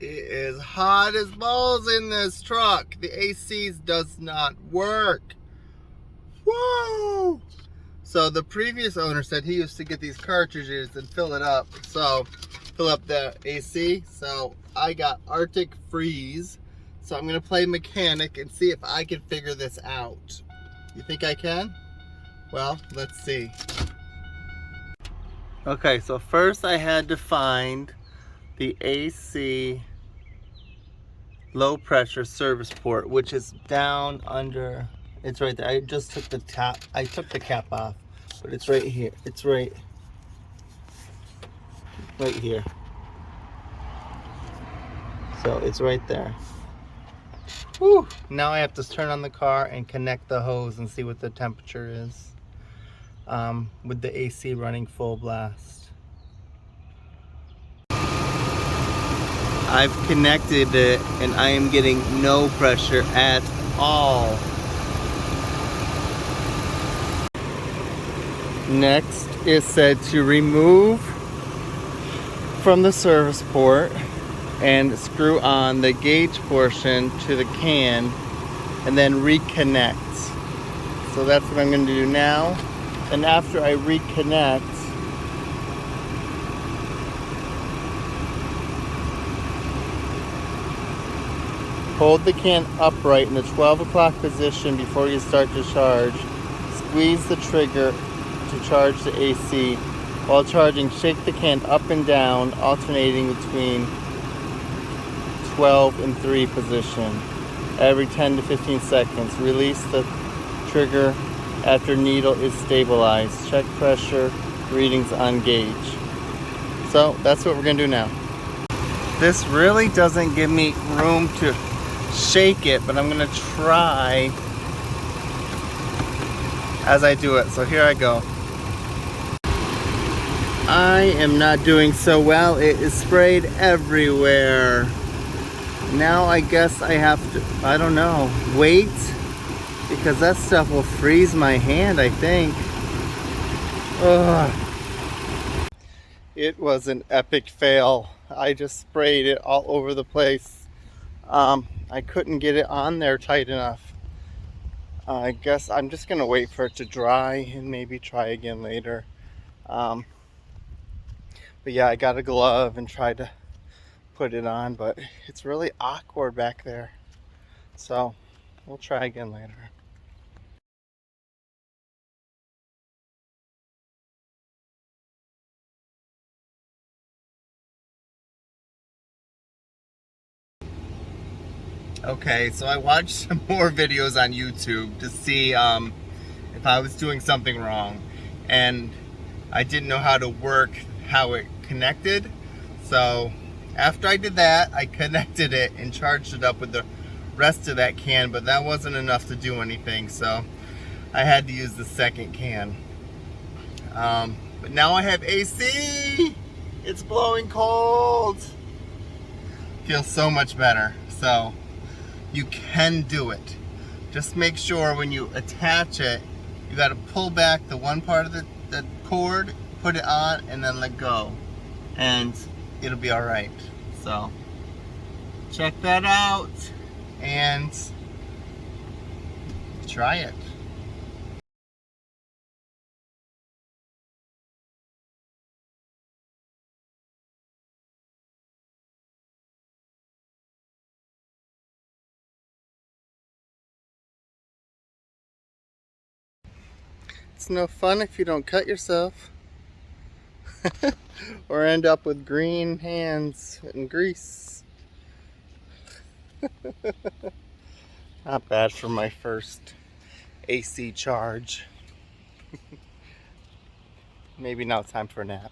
It is hot as balls in this truck. The AC does not work. Whoa! So the previous owner said he used to get these cartridges and fill it up. So fill up the AC. So I got Arctic Freeze. So I'm gonna play mechanic and see if I can figure this out. You think I can? Well, let's see. Okay, so first I had to find the AC low pressure service port, which is down under, it's right there. I just took the top, I took the cap off, but it's right here. It's right here. So it's right there. Whew. Now I have to turn on the car and connect the hose and see what the temperature is with the AC running full blast. I've connected it and I am getting no pressure at all. Next is said to remove from the service port and screw on the gauge portion to the can and then reconnect. So that's what I'm going to do now. And after I reconnect, hold the can upright in the 12 o'clock position before you start to charge. Squeeze the trigger to charge the AC. While charging, shake the can up and down, alternating between 12 and 3 position every 10 to 15 seconds. Release the trigger after needle is stabilized. Check pressure readings on gauge. So that's what we're gonna do now. This really doesn't give me room to shake it, but I'm gonna try as I do it. So here I go. I am not doing so well. It is sprayed everywhere. Now I guess I have to, I don't know, wait, because that stuff will freeze my hand, I think. Ugh. It was an epic fail. I just sprayed it all over the place. I couldn't get it on there tight enough. I guess I'm just gonna wait for it to dry and maybe try again later. But yeah, I got a glove and tried to put it on, but it's really awkward back there. So we'll try again later. Okay, so I watched some more videos on YouTube to see if I was doing something wrong, and I didn't know how to work how it connected. So after I did that, I connected it and charged it up with the rest of that can, but that wasn't enough to do anything, so I had to use the second can. But now I have AC. It's blowing cold. Feels so much better. So you can do it. Just make sure when you attach it, you got to pull back the one part of the cord, put it on, and then let go, and it'll be all right. So check that out and try it. It's no fun if you don't cut yourself or end up with green hands and grease. Not bad for my first AC charge. Maybe now it's time for a nap.